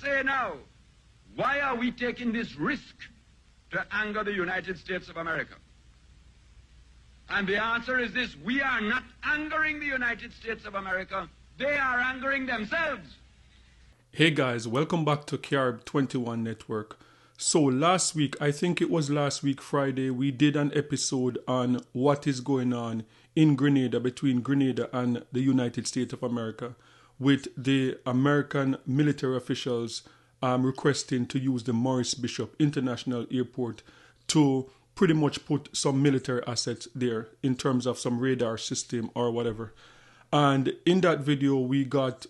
say now, why are we taking this risk to anger the United States of America? And the answer is this: we are not angering the United States of America. They are angering themselves. Hey guys, welcome back to Carib 21 Network. So last week, I think it was last week Friday, we did an episode on what is going on in Grenada, between Grenada and the United States of America, with the American military officials requesting to use the Maurice Bishop International Airport to pretty much put some military assets there in terms of some radar system or whatever. And in that video, we got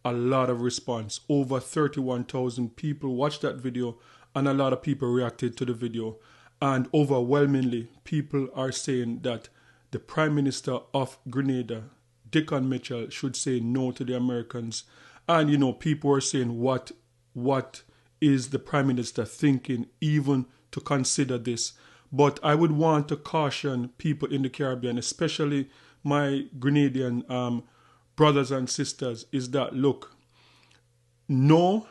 a lot of response. Over 31,000 people watched that video, and a lot of people reacted to the video. And overwhelmingly, people are saying that the Prime Minister of Grenada, Dickon Mitchell, should say no to the Americans. And, you know, people are saying, what is the Prime Minister thinking even to consider this? But I would want to caution people in the Caribbean, especially my Grenadian brothers and sisters, is that, look, no,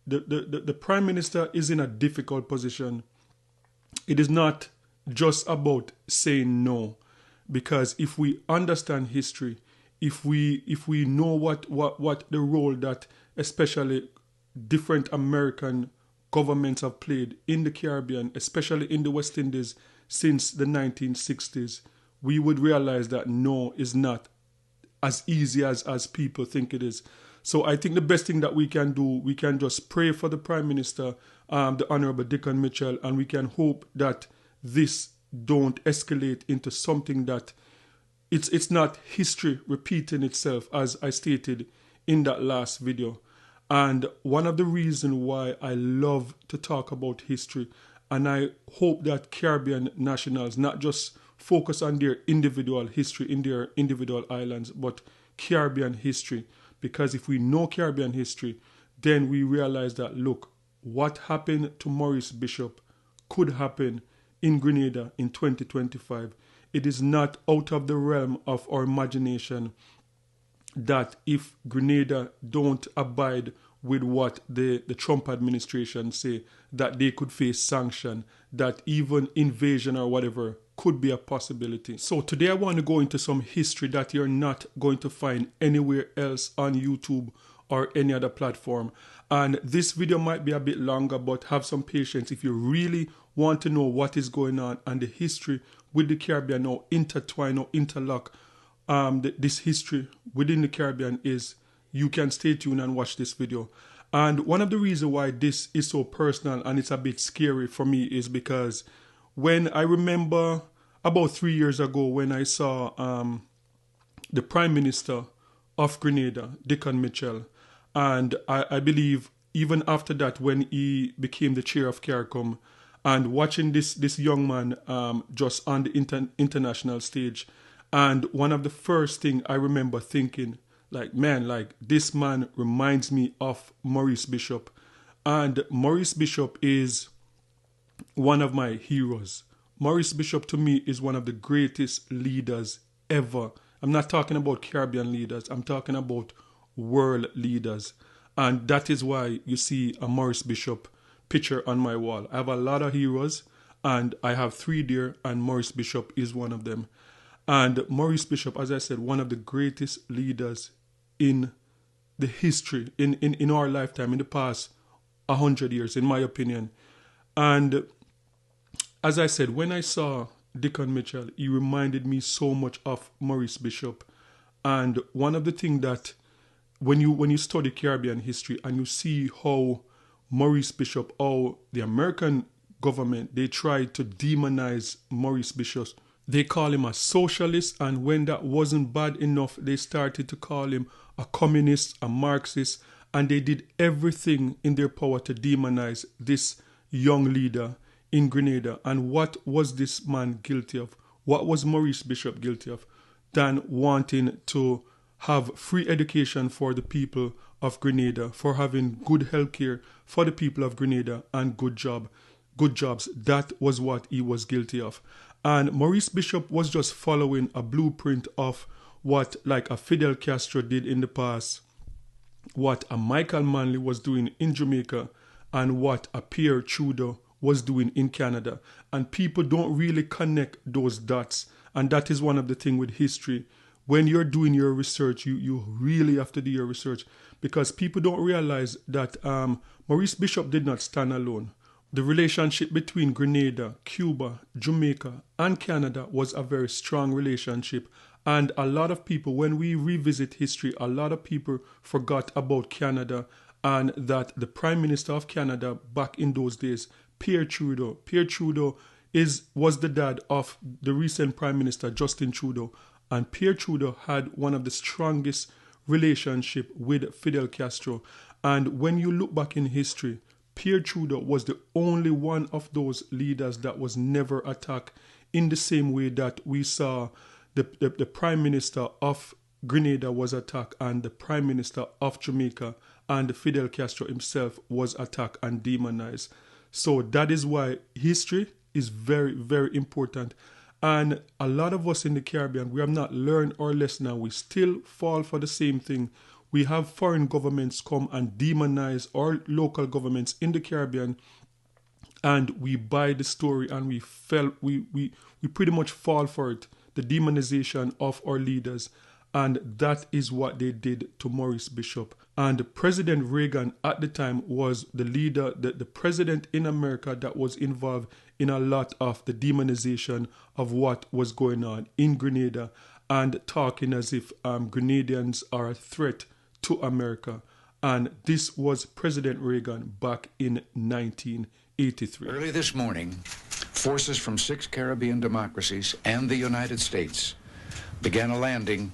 the Prime Minister is in a difficult position. It is not just about saying no, because if we understand history, if we know what the role that especially different American governments have played in the Caribbean, especially in the West Indies since the 1960s, we would realize that no is not as easy as people think it is. So I think the best thing that we can do, we can just pray for the Prime Minister, the Honorable Dickon Mitchell, and we can hope that this don't escalate into something that it's not history repeating itself, as I stated in that last video. And one of the reasons why I love to talk about history, and I hope that Caribbean nationals not just focus on their individual history in their individual islands, but Caribbean history. Because if we know Caribbean history, then we realize that, look, what happened to Maurice Bishop could happen in Grenada in 2025. It is not out of the realm of our imagination that if Grenada don't abide with what the Trump administration say, that they could face sanction, that even invasion or whatever could be a possibility. So today I want to go into some history that you're not going to find anywhere else on YouTube or any other platform. And this video might be a bit longer, but have some patience if you really want to know what is going on and the history with the Caribbean now intertwine or interlock. This history within the Caribbean is, you can stay tuned and watch this video. And one of the reasons why this is so personal and it's a bit scary for me is because when I remember about 3 years ago when I saw the Prime Minister of Grenada, Dickon Mitchell, and I believe even after that when he became the chair of CARICOM, and watching this young man just on the international stage, and one of the first thing I remember thinking, like, man, like, this man reminds me of Maurice Bishop. And Maurice Bishop is one of my heroes. Maurice Bishop to me is one of the greatest leaders ever. I'm not talking about Caribbean leaders. I'm talking about world leaders. And that is why you see a Maurice Bishop picture on my wall. I have a lot of heroes, and I have 3 there, and Maurice Bishop is one of them. And Maurice Bishop, as I said, one of the greatest leaders in the history, in our lifetime, in the past 100 years, in my opinion. And as I said, when I saw Dickon Mitchell, he reminded me so much of Maurice Bishop. And one of the things that when you study Caribbean history and you see how Maurice Bishop, how the American government, they tried to demonize Maurice Bishop. They call him a socialist, and when that wasn't bad enough, they started to call him a communist, a Marxist, and they did everything in their power to demonize this young leader in Grenada. And what was this man guilty of? What was Maurice Bishop guilty of? Than wanting to have free education for the people of Grenada, for having good health care for the people of Grenada, and good jobs. That was what he was guilty of. And Maurice Bishop was just following a blueprint of what like a Fidel Castro did in the past, what a Michael Manley was doing in Jamaica and what a Pierre Trudeau was doing in Canada. And people don't really connect those dots. And that is one of the things with history. When you're doing your research, you really have to do your research, because people don't realize that Maurice Bishop did not stand alone. The relationship between Grenada, Cuba, Jamaica, and Canada was a very strong relationship. And a lot of people, when we revisit history, a lot of people forgot about Canada, and that the Prime Minister of Canada back in those days, Pierre Trudeau was the dad of the recent Prime Minister, Justin Trudeau. And Pierre Trudeau had one of the strongest relationship with Fidel Castro. And when you look back in history, Pierre Trudeau was the only one of those leaders that was never attacked in the same way that we saw the Prime Minister of Grenada was attacked, and the Prime Minister of Jamaica and Fidel Castro himself was attacked and demonized. So that is why history is very, very important. And a lot of us in the Caribbean, we have not learned our lesson, and we still fall for the same thing. We have foreign governments come and demonize our local governments in the Caribbean, and we buy the story, and we pretty much fall for it, the demonization of our leaders. And that is what they did to Maurice Bishop. And President Reagan at the time was the leader, the president in America that was involved in a lot of the demonization of what was going on in Grenada, and talking as if Grenadians are a threat to America. And this was President Reagan back in 1983. Early this morning, forces from 6 Caribbean democracies and the United States began a landing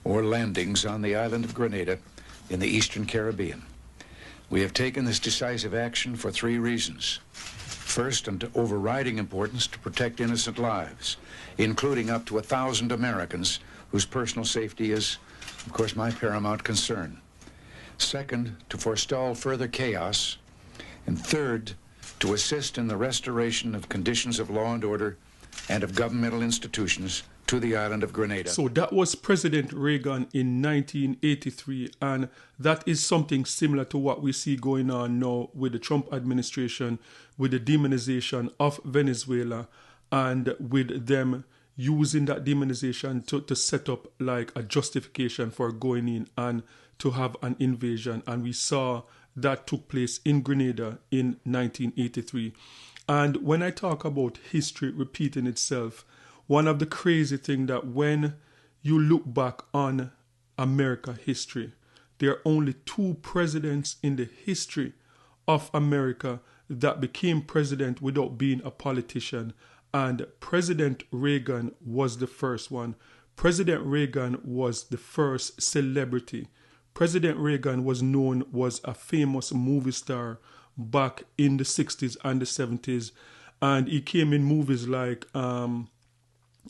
or landings on the island of Grenada in the Eastern Caribbean. We have taken this decisive action for 3 reasons. First, and overriding importance, to protect innocent lives, including up to 1,000 Americans whose personal safety is, of course, my paramount concern. Second, to forestall further chaos. And third, to assist in the restoration of conditions of law and order and of governmental institutions to the island of Grenada. So that was President Reagan in 1983, and that is something similar to what we see going on now with the Trump administration, with the demonization of Venezuela, and with them using that demonization to set up like a justification for going in and to have an invasion. And we saw that took place in Grenada in 1983. And when I talk about history repeating itself, one of the crazy things that when you look back on America history, there are only 2 presidents in the history of America that became president without being a politician. And President Reagan was the first one. President Reagan was the first celebrity. President Reagan was a famous movie star back in the 60s and the 70s. And he came in movies like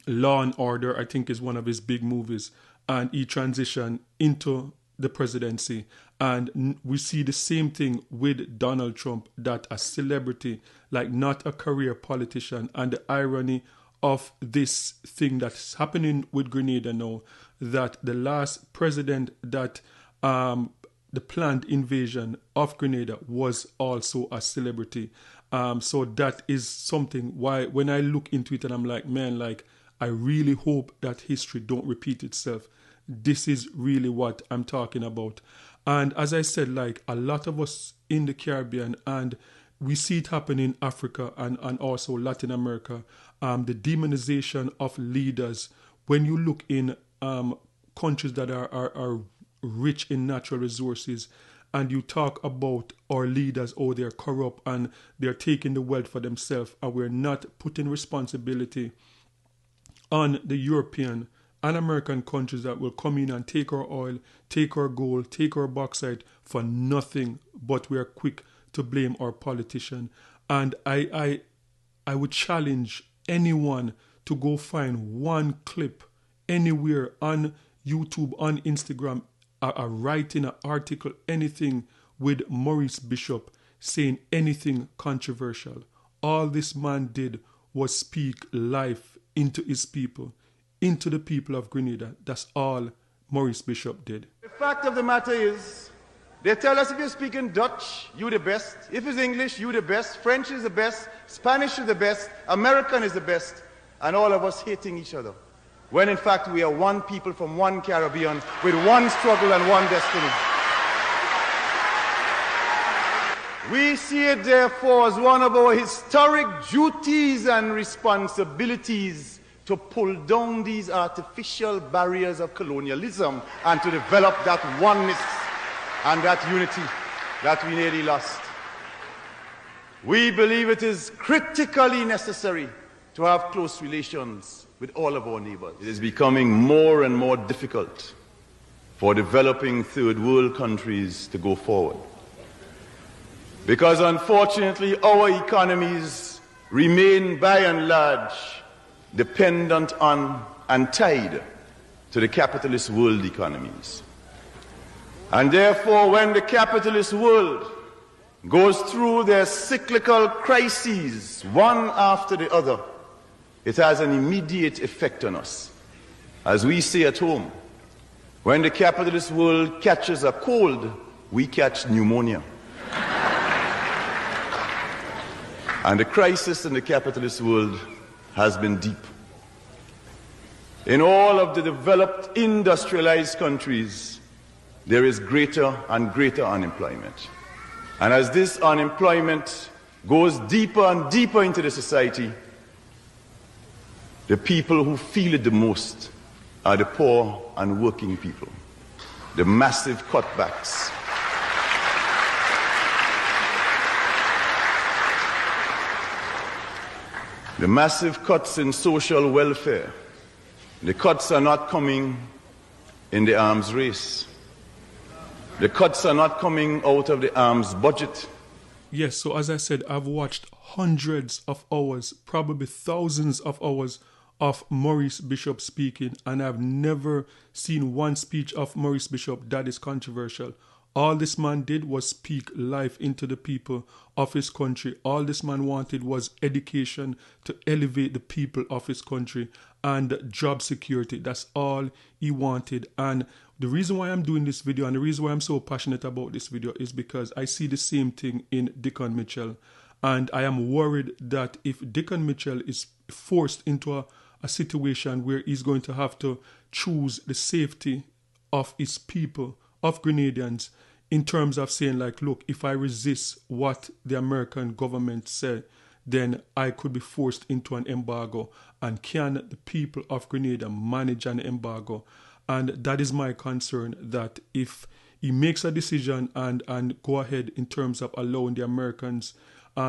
Law and Order, I think, is one of his big movies, and he transitioned into the presidency. And we see the same thing with Donald Trump, that a celebrity, like not a career politician. And the irony of this thing that's happening with Grenada now, that the last president that the planned invasion of Grenada was also a celebrity. So that is something why when I look into it and I'm like, man, like, I really hope that history don't repeat itself. This is really what I'm talking about. And as I said, like a lot of us in the Caribbean, and we see it happen in Africa and also Latin America, the demonization of leaders. When you look in countries that are rich in natural resources, and you talk about our leaders, oh, they're corrupt and they're taking the wealth for themselves, and we're not putting responsibility on the European and American countries that will come in and take our oil, take our gold, take our bauxite for nothing, but we are quick to blame our politician. And I would challenge anyone to go find one clip anywhere on YouTube, on Instagram, a writing, an article, anything with Maurice Bishop saying anything controversial. All this man did was speak life into his people, into the people of Grenada. That's all Maurice Bishop did. The fact of the matter is They tell us if you're speaking Dutch, you the best. If it's English, you the best. French is the best. Spanish is the best. American is the best. And all of us hating each other. When in fact we are one people from one Caribbean with one struggle and one destiny. We see it therefore as one of our historic duties and responsibilities to pull down these artificial barriers of colonialism and to develop that oneness and that unity that we nearly lost. We believe it is critically necessary to have close relations with all of our neighbors. It is becoming more and more difficult for developing third world countries to go forward. Because unfortunately our economies remain by and large dependent on and tied to the capitalist world economies. And therefore, when the capitalist world goes through their cyclical crises, one after the other, it has an immediate effect on us. As we say at home, when the capitalist world catches a cold, we catch pneumonia. And the crisis in the capitalist world has been deep. In all of the developed industrialized countries, there is greater and greater unemployment. And as this unemployment goes deeper and deeper into the society, the people who feel it the most are the poor and working people. The massive cutbacks. The massive cuts in social welfare. The cuts are not coming in the arms race. The cuts are not coming out of the arms budget. Yes, so as I said, I've watched hundreds of hours, probably thousands of hours of Maurice Bishop speaking, and I've never seen one speech of Maurice Bishop that is controversial. All this man did was speak life into the people of his country. All this man wanted was education to elevate the people of his country and job security. That's all he wanted. And the reason why I'm doing this video and the reason why I'm so passionate about this video is because I see the same thing in Dickon Mitchell. And I am worried that if Dickon Mitchell is forced into a situation where he's going to have to choose the safety of his people, of Grenadians, in terms of saying like, look, if I resist what the American government said, then I could be forced into an embargo. And can the people of Grenada manage an embargo? And that is my concern, that if he makes a decision and go ahead in terms of allowing the Americans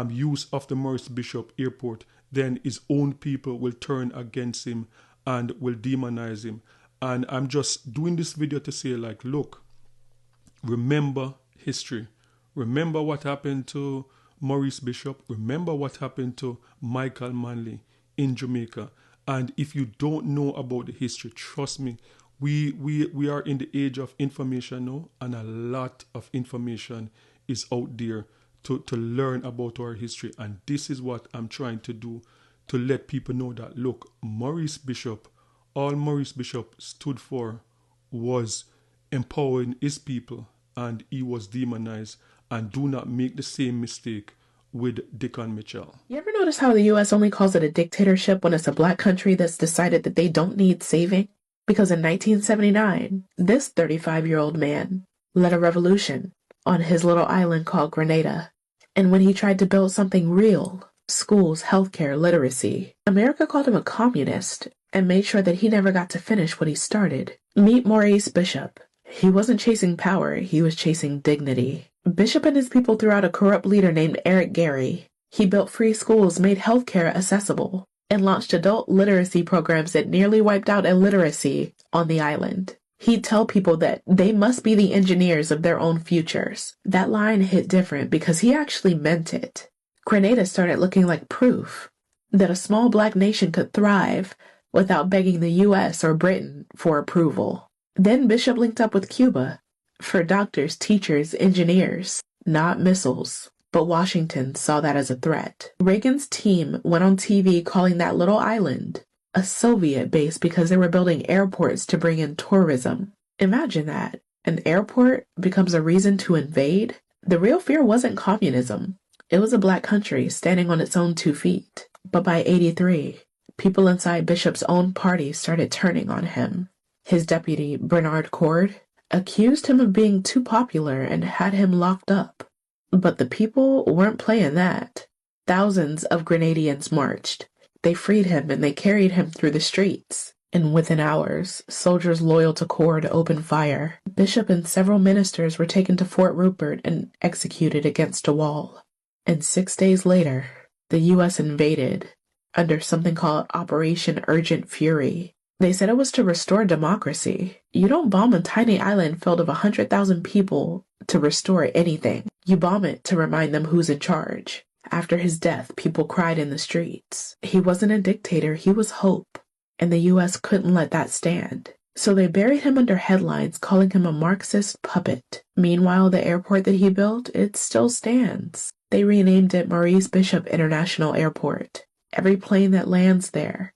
use of the Maurice Bishop Airport, then his own people will turn against him and will demonize him. And I'm just doing this video to say like, look, remember history. Remember what happened to Maurice Bishop. Remember what happened to Michael Manley in Jamaica. And if you don't know about the history, trust me, we are in the age of information now, and a lot of information is out there to learn about our history. And this is what I'm trying to do, to let people know that, look, Maurice Bishop, all Maurice Bishop stood for was empowering his people, and he was demonized. And do not make the same mistake with Dickon Mitchell. You ever notice how the U.S. only calls it a dictatorship when it's a black country that's decided that they don't need saving? Because in 1979, this 35-year-old man led a revolution on his little island called Grenada. And when he tried to build something real, schools, healthcare, literacy, America called him a communist and made sure that he never got to finish what he started. Meet Maurice Bishop. He wasn't chasing power, he was chasing dignity. Bishop and his people threw out a corrupt leader named Eric Gary. He built free schools, made healthcare accessible, and launched adult literacy programs that nearly wiped out illiteracy on the island. He'd tell people that they must be the engineers of their own futures. That line hit different because he actually meant it. Grenada started looking like proof that a small black nation could thrive without begging the U.S. or Britain for approval. Then Bishop linked up with Cuba for doctors, teachers, engineers, not missiles. But Washington saw that as a threat. Reagan's team went on TV calling that little island a Soviet base because they were building airports to bring in tourism. Imagine that. An airport becomes a reason to invade? The real fear wasn't communism. It was a black country standing on its own 2 feet. But by 83, people inside Bishop's own party started turning on him. His deputy, Bernard Cord, accused him of being too popular and had him locked up. But the people weren't playing that. Thousands of Grenadians marched. They freed him and they carried him through the streets. And within hours, soldiers loyal to Cord opened fire. Bishop and several ministers were taken to Fort Rupert and executed against a wall. And 6 days later, the U.S. invaded under something called Operation Urgent Fury. They said it was to restore democracy. You don't bomb a tiny island filled of 100,000 people to restore anything. You bomb it to remind them who's in charge. After his death, people cried in the streets. He wasn't a dictator, he was hope. And the U.S. couldn't let that stand. So they buried him under headlines calling him a Marxist puppet. Meanwhile, the airport that he built, it still stands. They renamed it Maurice Bishop International Airport. Every plane that lands there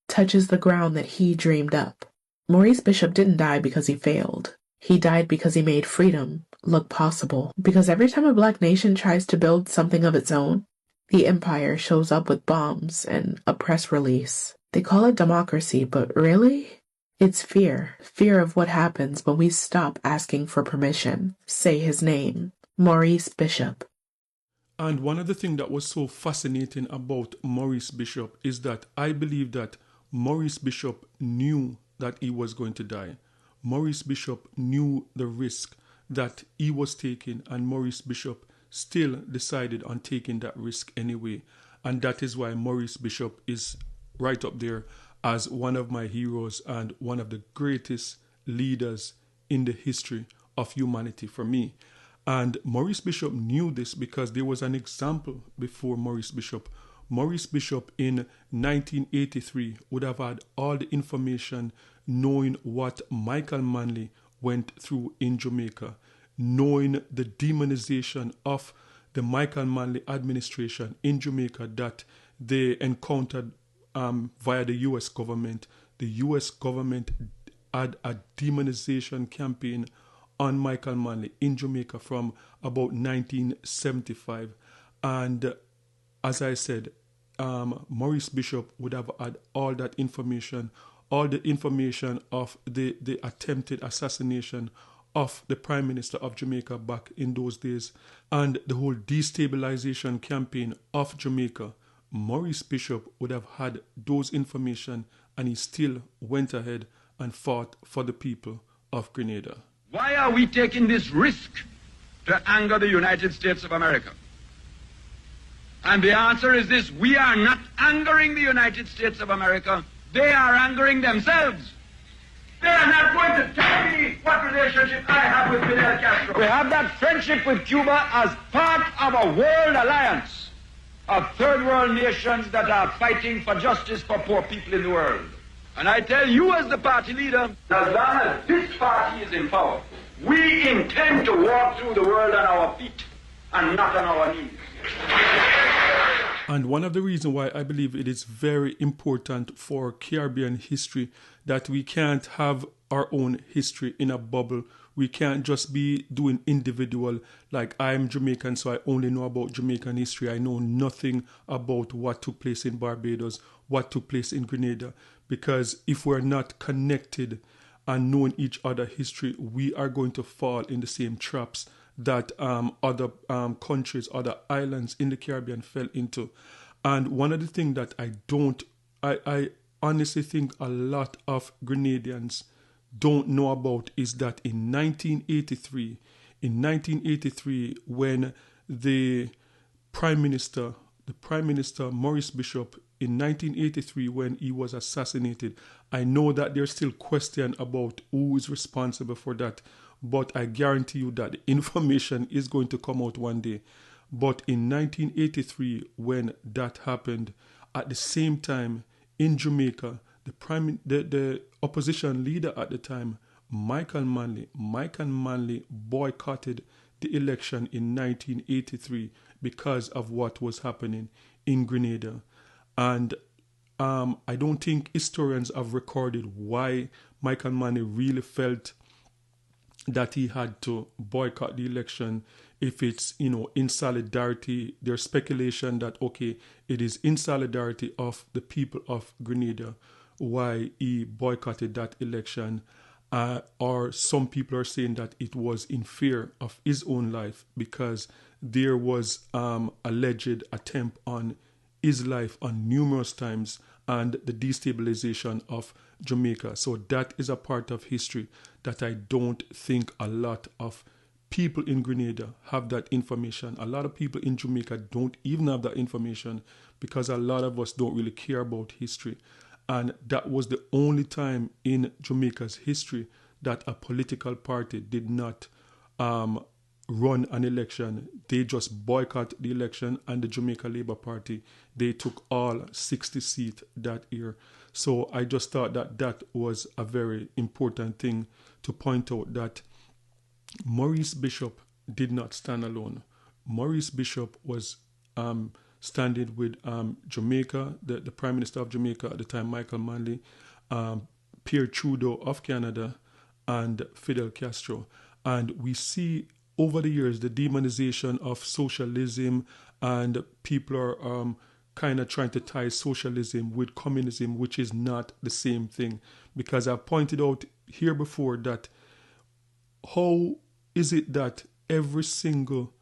touches the ground that he dreamed up. Maurice Bishop didn't die because he failed. He died because he made freedom look possible. Because every time a black nation tries to build something of its own, the empire shows up with bombs and a press release. They call it democracy, but really? It's fear. Fear of what happens when we stop asking for permission. Say his name. Maurice Bishop. And one of the things that was so fascinating about Maurice Bishop is that I believe that Maurice Bishop knew that he was going to die. Maurice Bishop knew the risk that he was taking, and Maurice Bishop still decided on taking that risk anyway. And that is why Maurice Bishop is right up there as one of my heroes and one of the greatest leaders in the history of humanity for me. And Maurice Bishop knew this because there was an example before Maurice Bishop. Maurice Bishop in 1983 would have had all the information knowing what Michael Manley went through in Jamaica, knowing the demonization of the Michael Manley administration in Jamaica that they encountered via the U.S. government. The U.S. government had a demonization campaign on Michael Manley in Jamaica from about 1975. And as I said, Maurice Bishop would have had all that information, all the information of the attempted assassination of the Prime Minister of Jamaica back in those days, and the whole destabilization campaign of Jamaica. Maurice Bishop would have had those information, and he still went ahead and fought for the people of Grenada. Why are we taking this risk to anger the United States of America? And the answer is this: we are not angering the United States of America. They are angering themselves. They are not going to tell me what relationship I have with Fidel Castro. We have that friendship with Cuba as part of a world alliance of third world nations that are fighting for justice for poor people in the world. And I tell you as the party leader, as long as this party is in power, we intend to walk through the world on our feet and not on our knees. And one of the reasons why I believe it is very important for Caribbean history that we can't have our own history in a bubble. We can't just be doing individual, like I'm Jamaican, so I only know about Jamaican history. I know nothing about what took place in Barbados, what took place in Grenada. Because if we're not connected and knowing each other's history, we are going to fall in the same traps that other countries, other islands in the Caribbean fell into. And one of the things that I honestly think a lot of Grenadians don't know about is that in 1983, when the Prime Minister Maurice Bishop, in 1983 when he was assassinated, I know that there's still question about who is responsible for that, but I guarantee you that the information is going to come out one day. But in 1983, when that happened, at the same time in Jamaica, the opposition leader at the time, Michael Manley boycotted the election in 1983 because of what was happening in Grenada. And I don't think historians have recorded why Michael Manley really felt that he had to boycott the election if it's, in solidarity. There's speculation that, okay, it is in solidarity of the people of Grenada why he boycotted that election. Or some people are saying that it was in fear of his own life because there was alleged attempt on his life on numerous times and the destabilization of Jamaica. So that is a part of history that I don't think a lot of people in Grenada have that information. A lot of people in Jamaica don't even have that information because a lot of us don't really care about history. And that was the only time in Jamaica's history that a political party did not run an election. They just boycott the election, and the Jamaica Labour Party, they took all 60 seats that year. So I just thought that that was a very important thing to point out, that Maurice Bishop did not stand alone. Maurice Bishop was standing with Jamaica, the Prime Minister of Jamaica at the time, Michael Manley, Pierre Trudeau of Canada, and Fidel Castro. And we see over the years the demonization of socialism, and people are kind of trying to tie socialism with communism, which is not the same thing. Because I've pointed out here before that how is it that every single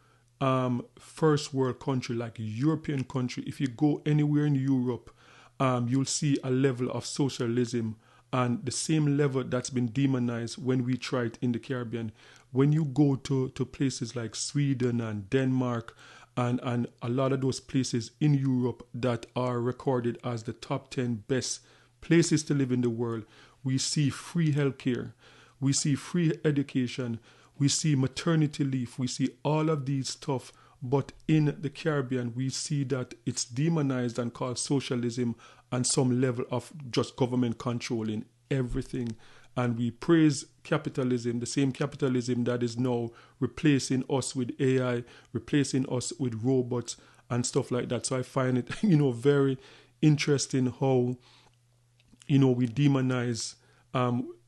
first world country, like European country, if you go anywhere in Europe, you'll see a level of socialism, and the same level that's been demonized when we try it in the Caribbean. When you go to places like Sweden and Denmark and a lot of those places in Europe that are recorded as the top 10 best places to live in the world, we see free healthcare, we see free education, we see maternity leave, we see all of these stuff. But in the Caribbean, we see that it's demonized and called socialism, and some level of just government controlling everything. And we praise capitalism, the same capitalism that is now replacing us with AI, replacing us with robots and stuff like that. So I find it, very interesting how, we demonize,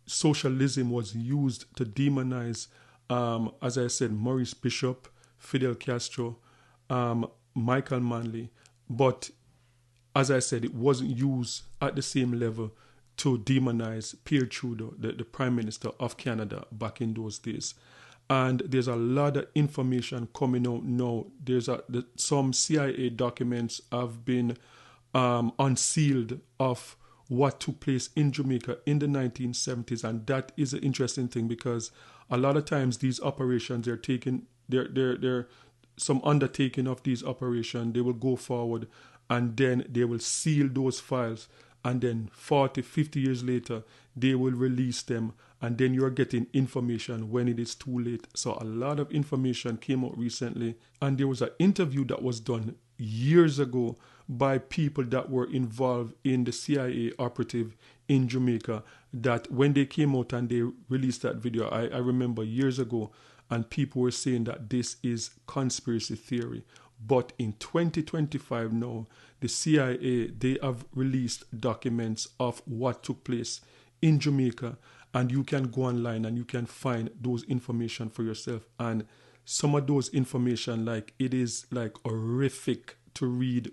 socialism was used to demonize, as I said, Maurice Bishop, Fidel Castro, Michael Manley. But as I said, it wasn't used at the same level to demonize Pierre Trudeau, the Prime Minister of Canada back in those days. And there's a lot of information coming out now. Some CIA documents have been unsealed of what took place in Jamaica in the 1970s. And that is an interesting thing, because a lot of times these operations, they're some undertaking of these operations, they will go forward and then they will seal those files, and then 40, 50 years later, they will release them, and then you're getting information when it is too late. So a lot of information came out recently, and there was an interview that was done years ago by people that were involved in the CIA operative in Jamaica, that when they came out and they released that video, I remember years ago, and people were saying that this is conspiracy theory. But in 2025 now, the CIA, they have released documents of what took place in Jamaica, and you can go online and you can find those information for yourself. And some of those information, it is horrific to read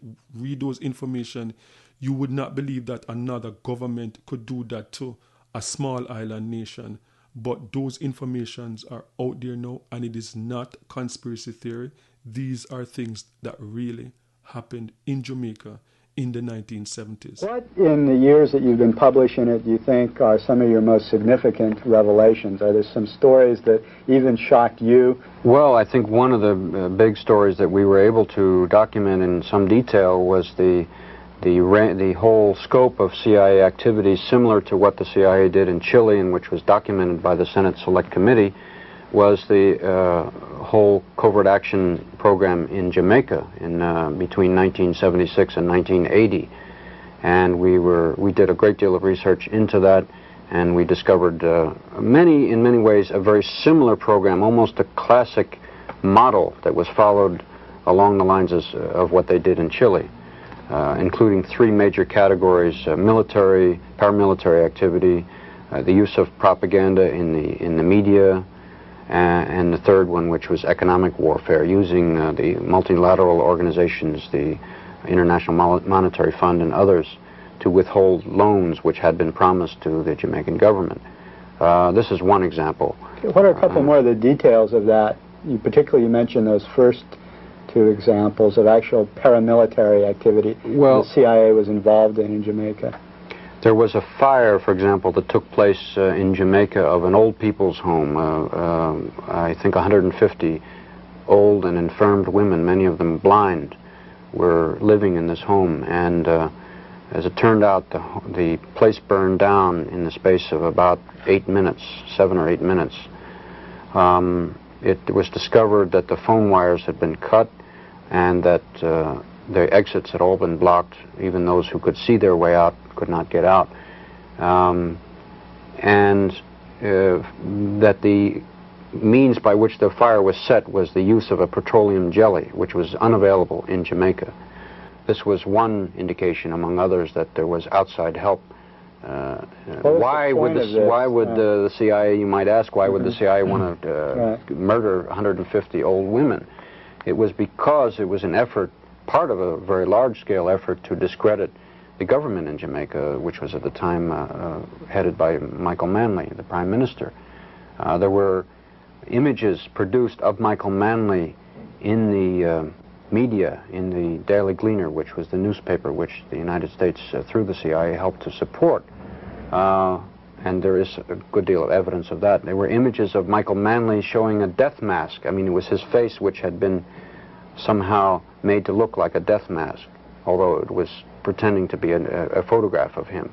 those information. You would not believe that another government could do that to a small island nation. But those informations are out there now, and it is not conspiracy theory. These are things that really happened in Jamaica in the 1970s. What, in the years that you've been publishing it, do you think are some of your most significant revelations? Are there some stories that even shocked you? Well, I think one of the big stories that we were able to document in some detail was the whole scope of CIA activities, similar to what the CIA did in Chile, and which was documented by the Senate Select Committee, was the whole covert action program in Jamaica in between 1976 and 1980. And we did a great deal of research into that, and we discovered in many ways a very similar program, almost a classic model that was followed along the lines of what they did in Chile. Including three major categories: military, paramilitary activity, the use of propaganda in the media, and the third one, which was economic warfare, using the multilateral organizations, the International Monetary Fund and others, to withhold loans which had been promised to the Jamaican government. This is one example. What are a couple more of the details of that? You mentioned those first two examples of actual paramilitary activity the CIA was involved in Jamaica. There was a fire, for example, that took place in Jamaica of an old people's home. I think 150 old and infirmed women, many of them blind, were living in this home. And as it turned out, the place burned down in the space of about 8 minutes, 7 or 8 minutes. It was discovered that the phone wires had been cut and that the exits had all been blocked. Even those who could see their way out could not get out. That the means by which the fire was set was the use of a petroleum jelly, which was unavailable in Jamaica. This was one indication, among others, that there was outside help. Why would the CIA, you might ask, why would the CIA want to murder 150 old women? It was because it was an effort, part of a very large-scale effort to discredit the government in Jamaica, which was at the time headed by Michael Manley, the Prime Minister. There were images produced of Michael Manley in the media, in the Daily Gleaner, which was the newspaper which the United States, through the CIA, helped to support. And there is a good deal of evidence of that. There were images of Michael Manley showing a death mask. I mean, it was his face which had been somehow made to look like a death mask, although it was pretending to be a photograph of him.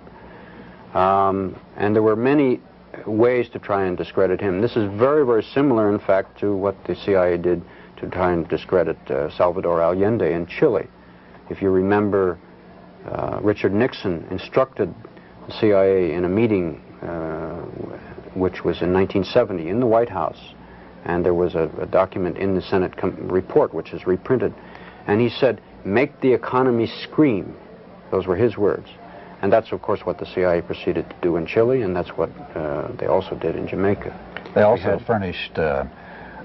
And there were many ways to try and discredit him. This is very, very similar, in fact, to what the CIA did to try and discredit Salvador Allende in Chile. If you remember, Richard Nixon instructed the CIA in a meeting which was in 1970 in the White House, and there was a document in the Senate report which is reprinted, and he said, "Make the economy scream." Those were his words. And that's, of course, what the CIA proceeded to do in Chile, and that's what they also did in Jamaica. They also furnished a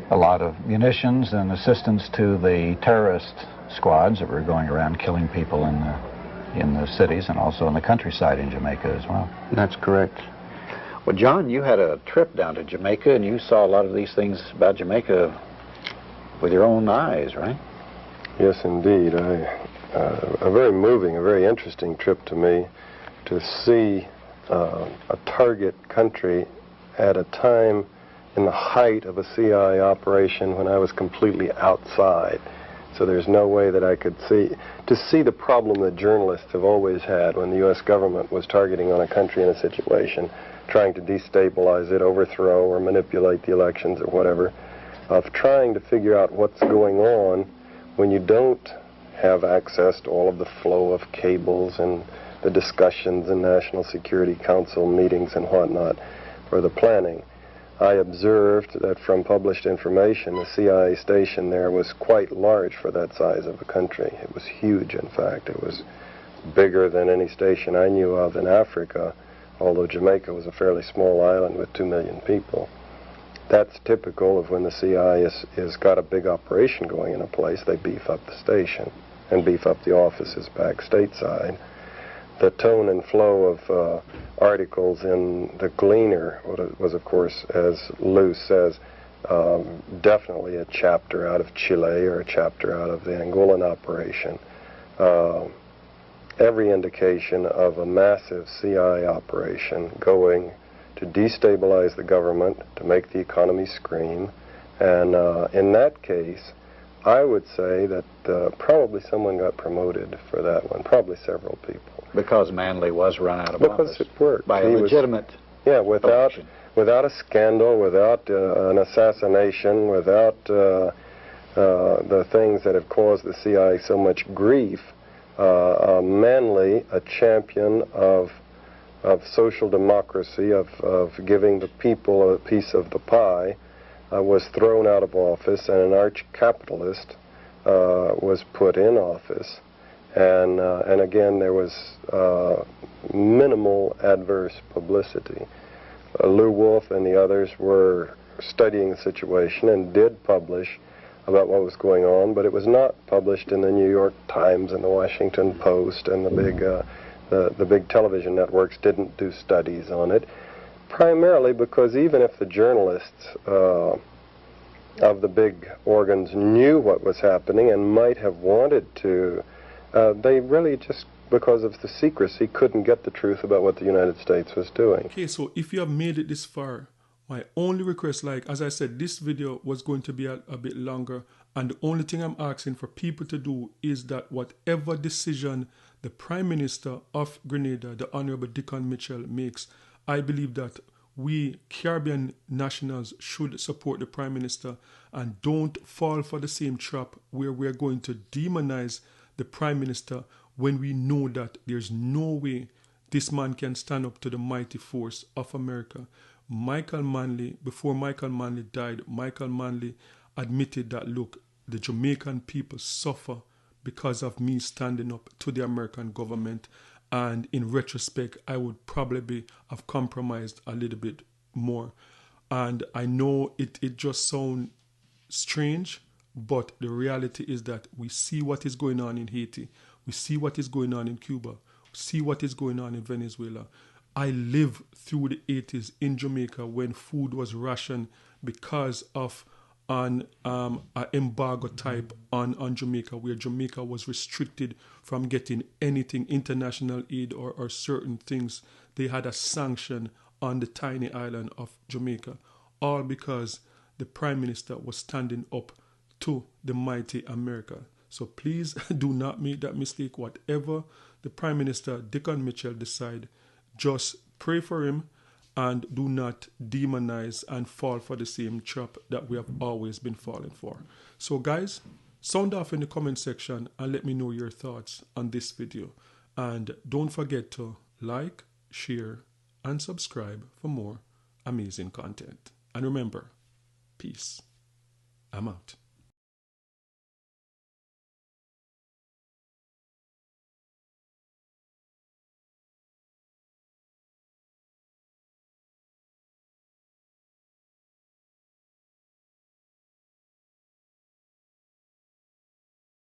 lot of munitions and assistance to the terrorist squads that were going around killing people in the cities and also in the countryside in Jamaica as well. That's correct. Well, John, you had a trip down to Jamaica, and you saw a lot of these things about Jamaica with your own eyes, right? Yes, indeed. A very moving, a very interesting trip to me to see a target country at a time in the height of a CIA operation when I was completely outside. So there's no way that I could see the problem that journalists have always had when the U.S. government was targeting on a country in a situation, trying to destabilize it, overthrow or manipulate the elections or whatever, of trying to figure out what's going on when you don't have access to all of the flow of cables and the discussions in National Security Council meetings and whatnot for the planning. I observed that from published information, the CIA station there was quite large for that size of a country. It was huge, in fact. It was bigger than any station I knew of in Africa, although Jamaica was a fairly small island with 2 million people. That's typical of when the CIA has got a big operation going in a place. They beef up the station and beef up the offices back stateside. The tone and flow of articles in the Gleaner was, of course, as Lou says, definitely a chapter out of Chile or a chapter out of the Angolan operation. Every indication of a massive CIA operation going to destabilize the government, to make the economy scream. And in that case, I would say that probably someone got promoted for that one, probably several people. Because Manley was run out of office. Because it worked. By a legitimate election. Without a scandal, without an assassination, without the things that have caused the CIA so much grief, Manley, a champion of social democracy, of giving the people a piece of the pie, was thrown out of office, and an arch-capitalist was put in office. And again, there was minimal adverse publicity. Lew Wolf and the others were studying the situation and did publish about what was going on, but it was not published in the New York Times and the Washington Post, and the big television networks didn't do studies on it, primarily because even if the journalists of the big organs knew what was happening and might have wanted to, they really just, because of the secrecy, couldn't get the truth about what the United States was doing. Okay, so if you have made it this far, my only request, like as I said, this video was going to be a bit longer, and the only thing I'm asking for people to do is that whatever decision the Prime Minister of Grenada, the Honorable Dickon Mitchell, makes, I believe that we Caribbean nationals should support the Prime Minister and don't fall for the same trap where we're going to demonize the Prime Minister when we know that there's no way this man can stand up to the mighty force of America. Michael Manley, before Michael Manley died, Michael Manley admitted that, look, the Jamaican people suffer because of me standing up to the American government. And in retrospect, I would probably have compromised a little bit more. And I know it just sounds strange, but the reality is that we see what is going on in Haiti. We see what is going on in Cuba. We see what is going on in Venezuela. I lived through the 80s in Jamaica when food was rationed because of an embargo type on Jamaica, where Jamaica was restricted from getting anything, international aid or certain things. They had a sanction on the tiny island of Jamaica, all because the Prime Minister was standing up to the mighty America. So please do not make that mistake. Whatever the Prime Minister, Dickon Mitchell, decide, just pray for him and do not demonize and fall for the same trap that we have always been falling for. So guys, sound off in the comment section and let me know your thoughts on this video. And don't forget to like, share, and subscribe for more amazing content. And remember, peace. I'm out.